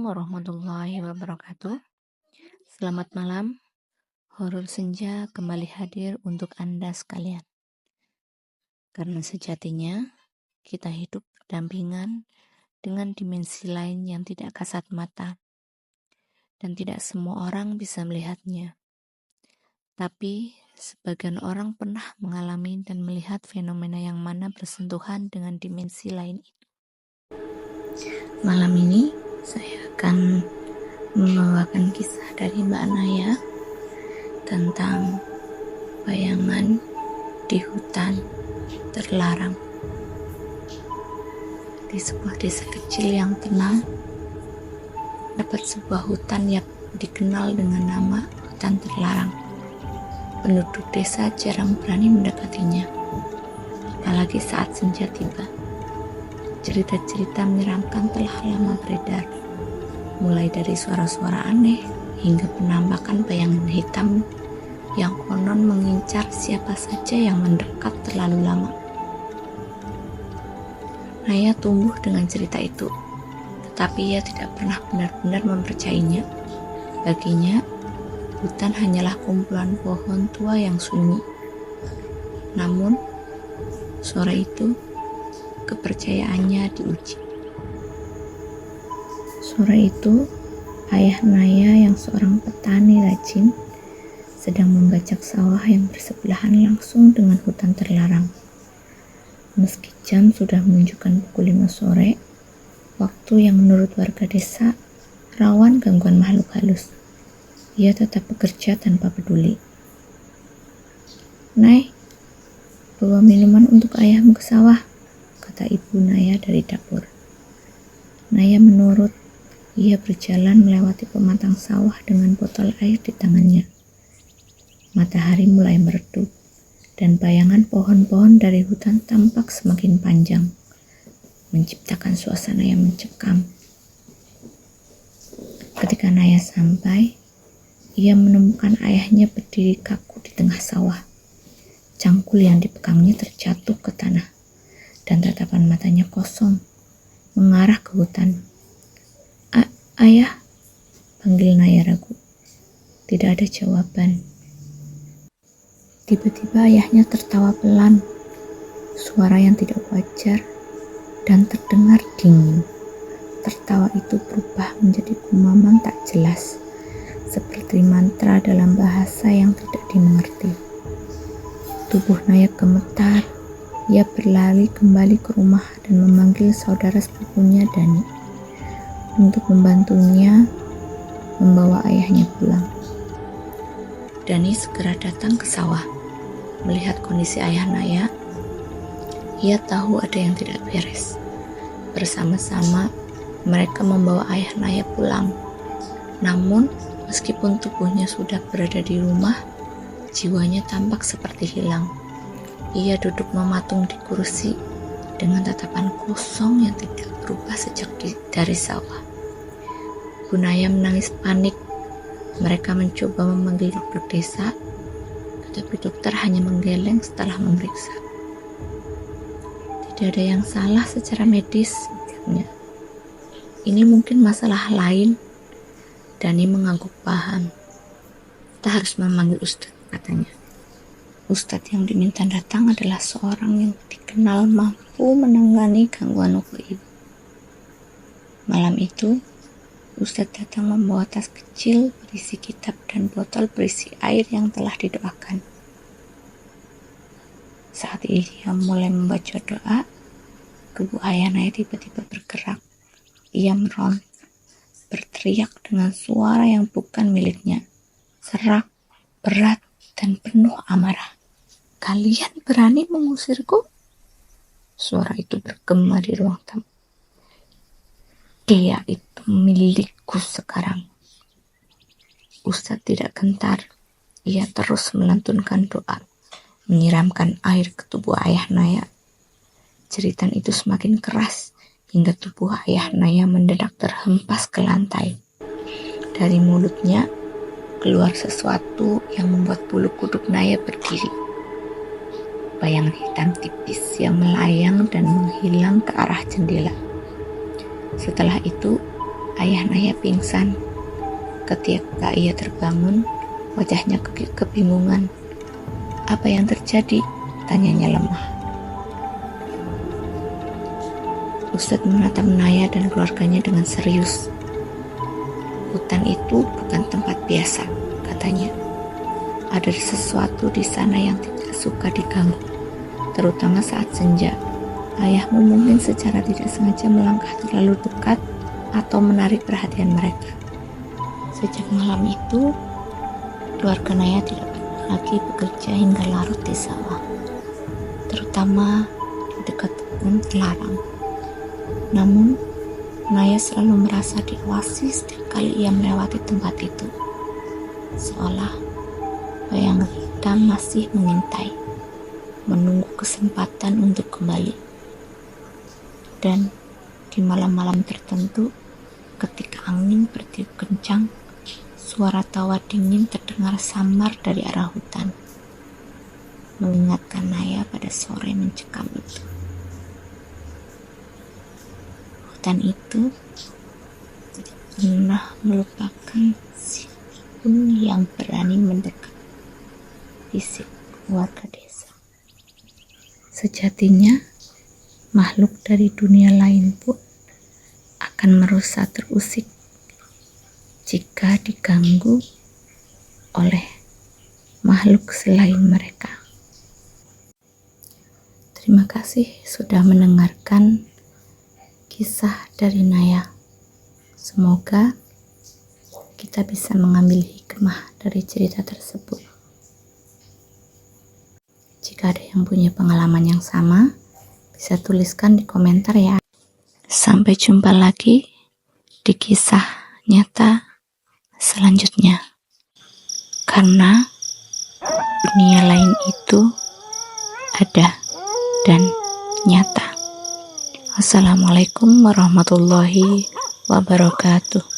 warahmatullahi wabarakatuh. Selamat malam. Horor Senja kembali hadir untuk Anda sekalian. Karena sejatinya kita hidup berdampingan dengan dimensi lain yang tidak kasat mata dan tidak semua orang bisa melihatnya. Tapi sebagian orang pernah mengalami dan melihat fenomena yang mana bersentuhan dengan dimensi lain itu. Malam ini saya akan membawakan kisah dari Mbak Naya tentang bayangan di hutan terlarang. Di sebuah desa kecil yang tenang, dapat sebuah hutan yang dikenal dengan nama hutan terlarang. Penduduk desa jarang berani mendekatinya, apalagi saat senja tiba. Cerita-cerita menyeramkan telah lama beredar, mulai dari suara-suara aneh hingga penampakan bayangan hitam yang konon mengincar siapa saja yang mendekat terlalu lama. Naya tumbuh dengan cerita itu, tetapi ia tidak pernah benar-benar mempercayainya. Baginya, hutan hanyalah kumpulan pohon tua yang sunyi. Namun, sore itu, kepercayaannya diuji. Sore itu, ayah Naya yang seorang petani rajin sedang membajak sawah yang bersebelahan langsung dengan hutan terlarang. Meski jam sudah menunjukkan pukul 5 sore, waktu yang menurut warga desa rawan gangguan makhluk halus, ia tetap bekerja tanpa peduli. "Nay, bawa minuman untuk ayahmu ke sawah," kata ibu Naya dari dapur. Naya menurut. Ia berjalan melewati pematang sawah dengan botol air di tangannya. Matahari mulai meredup, dan bayangan pohon-pohon dari hutan tampak semakin panjang, menciptakan suasana yang mencekam. Ketika Naya sampai, ia menemukan ayahnya berdiri kaku di tengah sawah. Cangkul yang dipegangnya terjatuh ke tanah, dan tatapan matanya kosong, mengarah ke hutan. "Ayah," panggil Naya ragu. Tidak ada jawaban. Tiba-tiba ayahnya tertawa pelan, suara yang tidak wajar dan terdengar dingin. Tertawa itu berubah menjadi gumaman tak jelas, seperti mantra dalam bahasa yang tidak dimengerti. Tubuh Naya gemetar. Ia berlari kembali ke rumah dan memanggil saudara sepupunya Dani untuk membantunya membawa ayahnya pulang. Dani segera datang ke sawah. Melihat kondisi ayah Naya, ia tahu ada yang tidak beres. Bersama-sama mereka membawa ayah Naya pulang. Namun, meskipun tubuhnya sudah berada di rumah, jiwanya tampak seperti hilang. Ia duduk mematung di kursi dengan tatapan kosong yang tidak berubah sejak dari sawah. Bu Naya menangis panik. Mereka mencoba memanggil dokter desa, tetapi dokter hanya menggeleng setelah memeriksa. "Tidak ada yang salah secara medis," ujarnya. "Ini mungkin masalah lain." Dani mengangguk paham. "Kita harus memanggil Ustadz," katanya. Ustadz yang diminta datang adalah seorang yang dikenal mampu menangani gangguan gaib. Malam itu, Ustadz datang membawa tas kecil berisi kitab dan botol berisi air yang telah didoakan. Saat ia mulai membaca doa, tubuh ayah Naya tiba-tiba bergerak. Ia meronta, berteriak dengan suara yang bukan miliknya, serak, berat, dan penuh amarah. "Kalian berani mengusirku?" Suara itu bergema di ruang tamu. "Dia itu milikku sekarang." Ustadz tidak gentar. Ia terus melantunkan doa, menyiramkan air ke tubuh ayah Naya. Jeritan itu semakin keras hingga tubuh ayah Naya mendadak terhempas ke lantai. Dari mulutnya keluar sesuatu yang membuat bulu kuduk Naya berdiri. Bayangan hitam tipis yang melayang dan menghilang ke arah jendela. Setelah itu, Ayah Naya pingsan. Ketika ia terbangun, wajahnya kebingungan. "Apa yang terjadi?" tanyanya lemah. Ustadz menatap Naya dan keluarganya dengan serius. "Hutan itu bukan tempat biasa," katanya. "Ada sesuatu di sana yang tidak suka diganggu, terutama saat senja. Ayahmu mungkin secara tidak sengaja melangkah terlalu dekat atau menarik perhatian mereka." Sejak malam itu, keluarga Naya tidak pernah lagi bekerja hingga larut di sawah, terutama di dekat kebun terlarang. Namun, Naya selalu merasa diawasi setiap kali ia melewati tempat itu, seolah bayangan hitam masih mengintai, menunggu kesempatan untuk kembali. Dan di malam-malam tertentu, ketika angin bertiup kencang, suara tawa dingin terdengar samar dari arah hutan, mengingatkan Naya pada sore mencekam itu. Hutan itu tidak pernah melupakan siapapun yang berani mendekat, bisik warga desa. Sejatinya, makhluk dari dunia lain pun akan merasa terusik jika diganggu oleh makhluk selain mereka. Terima kasih sudah mendengarkan kisah dari Naya. Semoga kita bisa mengambil hikmah dari cerita tersebut. Jika ada yang punya pengalaman yang sama, bisa tuliskan di komentar ya. Sampai jumpa lagi di kisah nyata selanjutnya. Karena dunia lain itu ada dan nyata. Assalamualaikum warahmatullahi wabarakatuh.